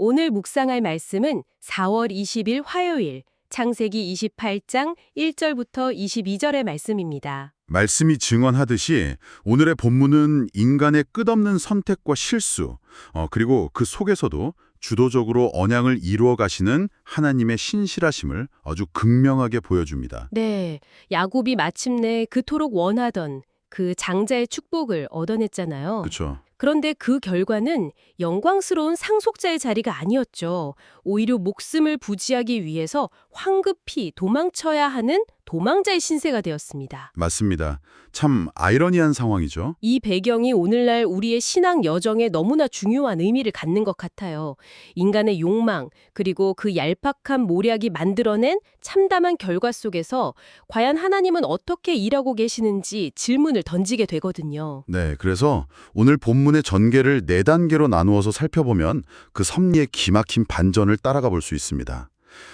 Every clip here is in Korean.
오늘 묵상할 말씀은 4월 20일 화요일 창세기 28장 1절부터 22절의 말씀입니다. 말씀이 증언하듯이 오늘의 본문은 인간의 끝없는 선택과 실수, 그리고 그 속에서도 주도적으로 언약을 이루어 가시는 하나님의 신실하심을 아주 극명하게 보여줍니다. 네, 야곱이 마침내 그토록 원하던 그 장자의 축복을 얻어냈잖아요. 그렇죠. 그런데 그 결과는 영광스러운 상속자의 자리가 아니었죠. 오히려 목숨을 부지하기 위해서 황급히 도망쳐야 하는 도망자의 신세가 되었습니다. 맞습니다. 참 아이러니한 상황이죠. 이 배경이 오늘날 우리의 신앙 여정에 너무나 중요한 의미를 갖는 것 같아요. 인간의 욕망, 그리고 그 얄팍한 모략이 만들어낸 참담한 결과 속에서 과연 하나님은 어떻게 일하고 계시는지 질문을 던지게 되거든요. 네, 그래서 오늘 본문의 전개를 4단계로 나누어서 살펴보면 그 섭리의 기막힌 반전을 따라가 볼 수 있습니다.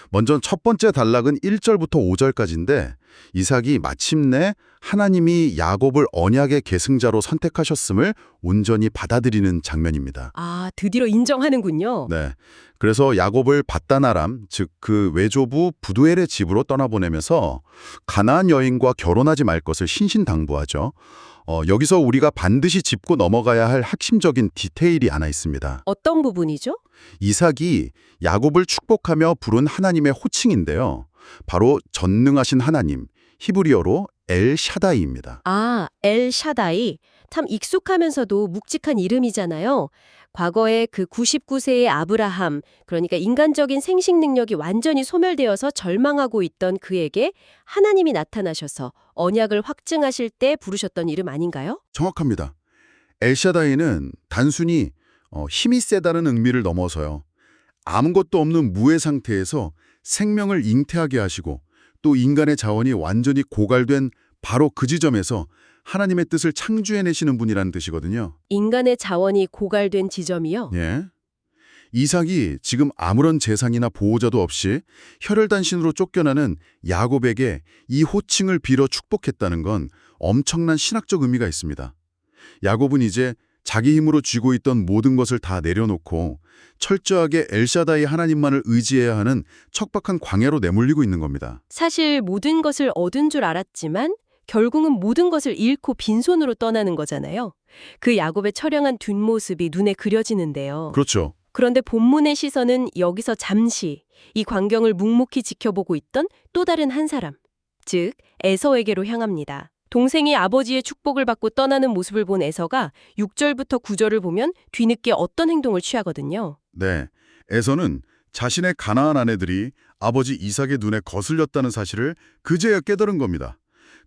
먼저 첫 번째 단락은 1절부터 5절까지인데 이삭이 마침내 하나님이 야곱을 언약의 계승자로 선택하셨음을 온전히 받아들이는 장면입니다. 아, 드디어 인정하는군요. 네, 그래서 야곱을 밧다나람, 즉 그 외조부 부두엘의 집으로 떠나보내면서 가나안 여인과 결혼하지 말 것을 신신당부하죠. 여기서 우리가 반드시 짚고 넘어가야 할 핵심적인 디테일이 하나 있습니다. 어떤 부분이죠? 이삭이 야곱을 축복하며 부른 하나님의 호칭인데요. 바로 전능하신 하나님, 히브리어로 엘 샤다이입니다. 아, 엘 샤다이. 참 익숙하면서도 묵직한 이름이잖아요. 과거에 그 99세의 아브라함, 그러니까 인간적인 생식 능력이 완전히 소멸되어서 절망하고 있던 그에게 하나님이 나타나셔서 언약을 확증하실 때 부르셨던 이름 아닌가요? 정확합니다. 엘 샤다이는 단순히 힘이 세다는 의미를 넘어서요. 아무것도 없는 무의 상태에서 생명을 잉태하게 하시고 또 인간의 자원이 완전히 고갈된 바로 그 지점에서 하나님의 뜻을 창조해내시는 분이라는 뜻이거든요. 인간의 자원이 고갈된 지점이요? 예. 이삭이 지금 아무런 재상이나 보호자도 없이 혈혈단신으로 쫓겨나는 야곱에게 이 호칭을 빌어 축복했다는 건 엄청난 신학적 의미가 있습니다. 야곱은 이제 자기 힘으로 쥐고 있던 모든 것을 다 내려놓고 철저하게 엘샤다이 하나님만을 의지해야 하는 척박한 광야로 내몰리고 있는 겁니다. 사실 모든 것을 얻은 줄 알았지만 결국은 모든 것을 잃고 빈손으로 떠나는 거잖아요. 그 야곱의 처량한 뒷모습이 눈에 그려지는데요. 그렇죠. 그런데 본문의 시선은 여기서 잠시 이 광경을 묵묵히 지켜보고 있던 또 다른 한 사람, 즉 에서에게로 향합니다. 동생이 아버지의 축복을 받고 떠나는 모습을 본 에서가 6절부터 9절을 보면 뒤늦게 어떤 행동을 취하거든요. 네, 에서는 자신의 가나안 아내들이 아버지 이삭의 눈에 거슬렸다는 사실을 그제야 깨달은 겁니다.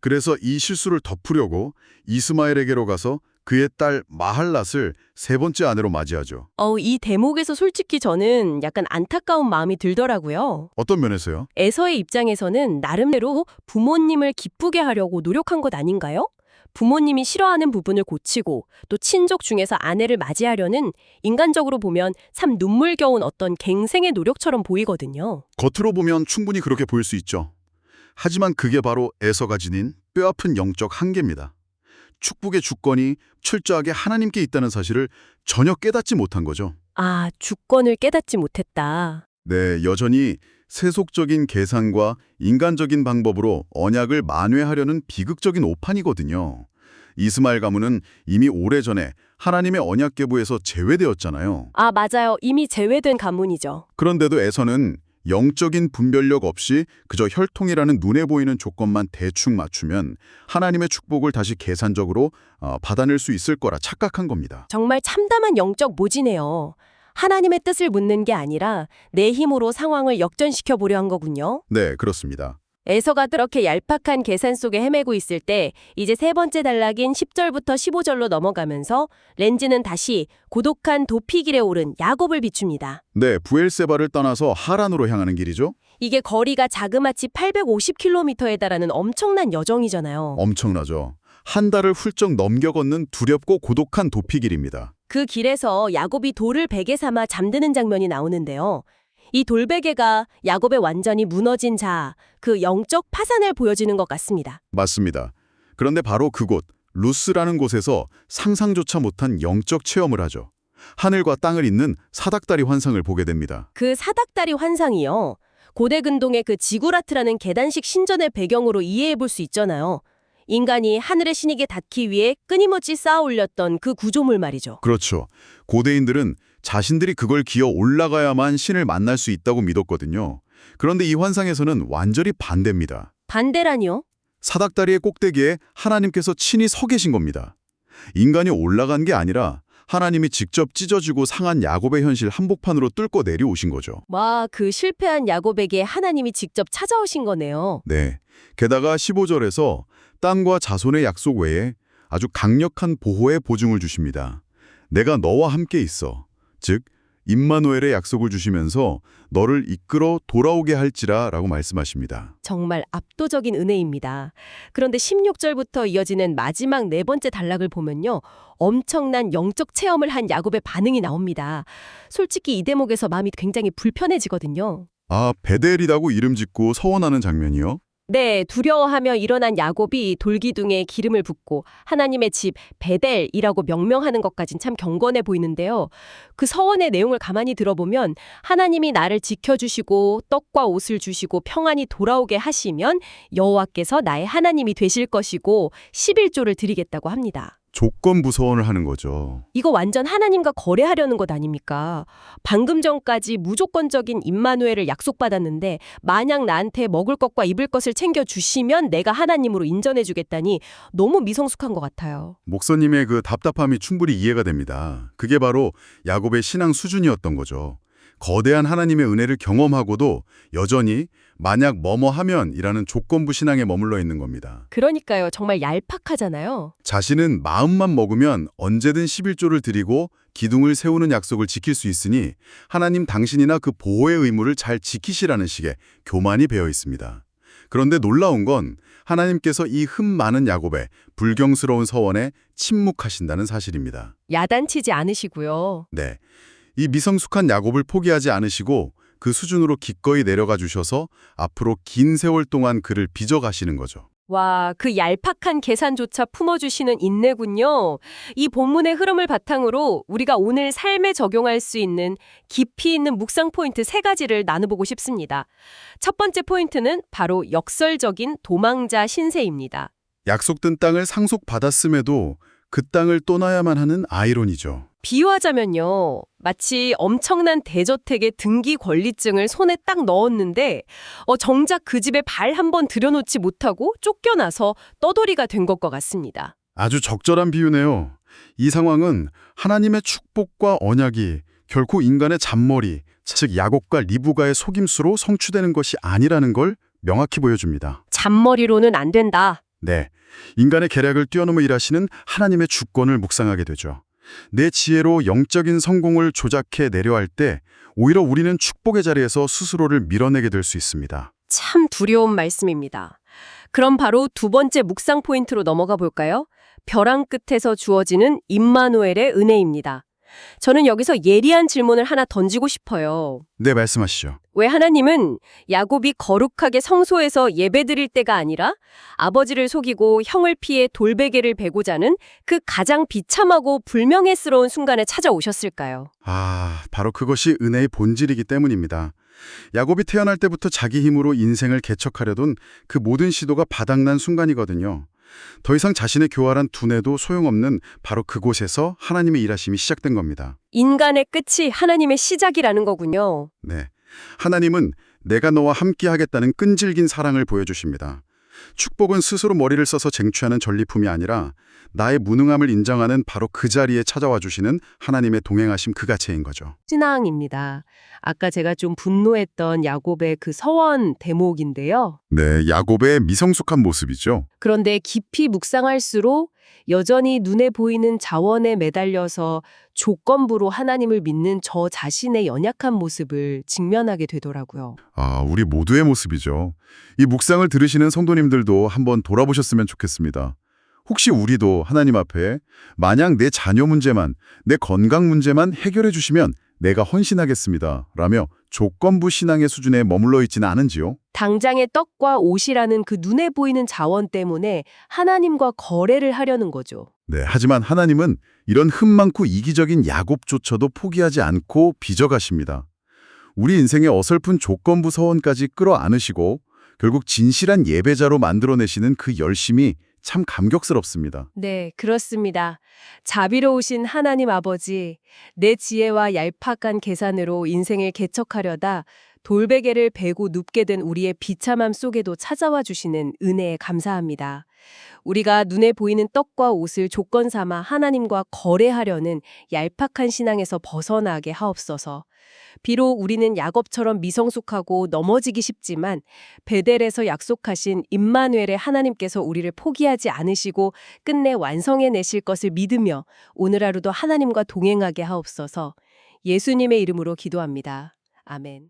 그래서 이 실수를 덮으려고 이스마엘에게로 가서 그의 딸 마할랏을 3번째 아내로 맞이하죠. 이 대목에서 솔직히 저는 약간 안타까운 마음이 들더라고요. 어떤 면에서요? 에서의 입장에서는 나름대로 부모님을 기쁘게 하려고 노력한 것 아닌가요? 부모님이 싫어하는 부분을 고치고 또 친족 중에서 아내를 맞이하려는 인간적으로 보면 참 눈물겨운 어떤 갱생의 노력처럼 보이거든요. 겉으로 보면 충분히 그렇게 보일 수 있죠. 하지만 그게 바로 에서가 지닌 뼈아픈 영적 한계입니다. 축복의 주권이 철저하게 하나님께 있다는 사실을 전혀 깨닫지 못한 거죠. 아, 주권을 깨닫지 못했다. 네, 여전히 세속적인 계산과 인간적인 방법으로 언약을 만회하려는 비극적인 오판이거든요. 이스마엘 가문은 이미 오래전에 하나님의 언약 계보에서 제외되었잖아요. 아, 맞아요. 이미 제외된 가문이죠. 그런데도 에서는 영적인 분별력 없이 그저 혈통이라는 눈에 보이는 조건만 대충 맞추면 하나님의 축복을 다시 계산적으로 받아낼 수 있을 거라 착각한 겁니다. 정말 참담한 영적 모지네요. 하나님의 뜻을 묻는 게 아니라 내 힘으로 상황을 역전시켜 보려 한 거군요. 네, 그렇습니다. 에서가 그렇게 얄팍한 계산 속에 헤매고 있을 때 이제 3번째 단락인 10절부터 15절로 넘어가면서 렌즈는 다시 고독한 도피길에 오른 야곱을 비춥니다. 네, 부엘세바를 떠나서 하란으로 향하는 길이죠. 이게 거리가 자그마치 850km에 달하는 엄청난 여정이잖아요. 엄청나죠. 한 달을 훌쩍 넘겨 걷는 두렵고 고독한 도피길입니다. 그 길에서 야곱이 돌을 베개 삼아 잠드는 장면이 나오는데요. 이 돌베개가 야곱의 완전히 무너진 자, 그 영적 파산을 보여주는 것 같습니다. 맞습니다. 그런데 바로 그곳, 루스라는 곳에서 상상조차 못한 영적 체험을 하죠. 하늘과 땅을 잇는 사닥다리 환상을 보게 됩니다. 그 사닥다리 환상이요. 고대 근동의 그 지구라트라는 계단식 신전의 배경으로 이해해 볼 수 있잖아요. 인간이 하늘의 신에게 닿기 위해 끊임없이 쌓아 올렸던 그 구조물 말이죠. 그렇죠. 고대인들은 자신들이 그걸 기어 올라가야만 신을 만날 수 있다고 믿었거든요. 그런데 이 환상에서는 완전히 반대입니다. 반대라니요? 사닥다리의 꼭대기에 하나님께서 친히 서 계신 겁니다. 인간이 올라간 게 아니라 하나님이 직접 찢어지고 상한 야곱의 현실 한복판으로 뚫고 내려오신 거죠. 와, 그 실패한 야곱에게 하나님이 직접 찾아오신 거네요. 네. 게다가 15절에서 땅과 자손의 약속 외에 아주 강력한 보호의 보증을 주십니다. 내가 너와 함께 있어. 즉, 임마누엘의 약속을 주시면서 너를 이끌어 돌아오게 할지라 라고 말씀하십니다. 정말 압도적인 은혜입니다. 그런데 16절부터 이어지는 마지막 네 번째 단락을 보면요. 엄청난 영적 체험을 한 야곱의 반응이 나옵니다. 솔직히 이 대목에서 마음이 굉장히 불편해지거든요. 아, 베델이라고 이름 짓고 서원하는 장면이요? 네, 두려워하며 일어난 야곱이 돌기둥에 기름을 붓고 하나님의 집 베델이라고 명명하는 것까진 참 경건해 보이는데요. 그 서원의 내용을 가만히 들어보면 하나님이 나를 지켜주시고 떡과 옷을 주시고 평안히 돌아오게 하시면 여호와께서 나의 하나님이 되실 것이고 11조를 드리겠다고 합니다. 조건부 서원을 하는 거죠. 이거 완전 하나님과 거래하려는 것 아닙니까? 방금 전까지 무조건적인 임마누엘을 약속받았는데 만약 나한테 먹을 것과 입을 것을 챙겨주시면 내가 하나님으로 인정해주겠다니 너무 미성숙한 것 같아요. 목사님의 그 답답함이 충분히 이해가 됩니다. 그게 바로 야곱의 신앙 수준이었던 거죠. 거대한 하나님의 은혜를 경험하고도 여전히 만약 뭐뭐 하면이라는 조건부 신앙에 머물러 있는 겁니다. 그러니까요. 정말 얄팍하잖아요. 자신은 마음만 먹으면 언제든 11조를 드리고 기둥을 세우는 약속을 지킬 수 있으니 하나님 당신이나 그 보호의 의무를 잘 지키시라는 식의 교만이 배어 있습니다. 그런데 놀라운 건 하나님께서 이 흠 많은 야곱의 불경스러운 서원에 침묵하신다는 사실입니다. 야단치지 않으시고요. 네, 이 미성숙한 야곱을 포기하지 않으시고 그 수준으로 기꺼이 내려가 주셔서 앞으로 긴 세월 동안 그를 빚어가시는 거죠. 와, 그 얄팍한 계산조차 품어주시는 인내군요. 이 본문의 흐름을 바탕으로 우리가 오늘 삶에 적용할 수 있는 깊이 있는 묵상 포인트 3가지를 나눠보고 싶습니다. 첫 번째 포인트는 바로 역설적인 도망자 신세입니다. 약속된 땅을 상속받았음에도 그 땅을 떠나야만 하는 아이러니죠. 비유하자면요. 마치 엄청난 대저택의 등기 권리증을 손에 딱 넣었는데 정작 그 집에 발 한 번 들여놓지 못하고 쫓겨나서 떠돌이가 된 것과 같습니다. 아주 적절한 비유네요. 이 상황은 하나님의 축복과 언약이 결코 인간의 잔머리, 즉 야곱과 리브가의 속임수로 성취되는 것이 아니라는 걸 명확히 보여줍니다. 잔머리로는 안 된다. 네, 인간의 계략을 뛰어넘어 일하시는 하나님의 주권을 묵상하게 되죠. 내 지혜로 영적인 성공을 조작해 내려할 때 오히려 우리는 축복의 자리에서 스스로를 밀어내게 될 수 있습니다. 참 두려운 말씀입니다. 그럼 바로 두 번째 묵상 포인트로 넘어가 볼까요? 벼랑 끝에서 주어지는 임마누엘의 은혜입니다. 저는 여기서 예리한 질문을 하나 던지고 싶어요. 네, 말씀하시죠. 왜 하나님은 야곱이 거룩하게 성소에서 예배드릴 때가 아니라 아버지를 속이고 형을 피해 돌베개를 베고자 하는 그 가장 비참하고 불명예스러운 순간에 찾아오셨을까요? 바로 그것이 은혜의 본질이기 때문입니다. 야곱이 태어날 때부터 자기 힘으로 인생을 개척하려던 그 모든 시도가 바닥난 순간이거든요. 더 이상 자신의 교활한 두뇌도 소용없는 바로 그곳에서 하나님의 일하심이 시작된 겁니다. 인간의 끝이 하나님의 시작이라는 거군요. 네, 하나님은 내가 너와 함께 하겠다는 끈질긴 사랑을 보여주십니다. 축복은 스스로 머리를 써서 쟁취하는 전리품이 아니라 나의 무능함을 인정하는 바로 그 자리에 찾아와 주시는 하나님의 동행하심 그 자체인 거죠. 신앙입니다. 아까 제가 좀 분노했던 야곱의 그 서원 대목인데요. 네, 야곱의 미성숙한 모습이죠. 그런데 깊이 묵상할수록 여전히 눈에 보이는 자원에 매달려서 조건부로 하나님을 믿는 저 자신의 연약한 모습을 직면하게 되더라고요. 우리 모두의 모습이죠. 이 묵상을 들으시는 성도님들도 한번 돌아보셨으면 좋겠습니다. 혹시 우리도 하나님 앞에 만약 내 자녀 문제만, 내 건강 문제만 해결해 주시면 내가 헌신하겠습니다. 라며 조건부 신앙의 수준에 머물러 있지는 않은지요? 당장의 떡과 옷이라는 그 눈에 보이는 자원 때문에 하나님과 거래를 하려는 거죠. 네, 하지만 하나님은 이런 흠 많고 이기적인 야곱조차도 포기하지 않고 빚어가십니다. 우리 인생의 어설픈 조건부 서원까지 끌어안으시고 결국 진실한 예배자로 만들어내시는 그 열심이 참 감격스럽습니다. 네, 그렇습니다. 자비로우신 하나님 아버지, 내 지혜와 얄팍한 계산으로 인생을 개척하려다 돌베개를 베고 눕게 된 우리의 비참함 속에도 찾아와 주시는 은혜에 감사합니다. 우리가 눈에 보이는 떡과 옷을 조건 삼아 하나님과 거래하려는 얄팍한 신앙에서 벗어나게 하옵소서. 비록 우리는 야곱처럼 미성숙하고 넘어지기 쉽지만 베델에서 약속하신 임마누엘의 하나님께서 우리를 포기하지 않으시고 끝내 완성해내실 것을 믿으며 오늘 하루도 하나님과 동행하게 하옵소서. 예수님의 이름으로 기도합니다. 아멘.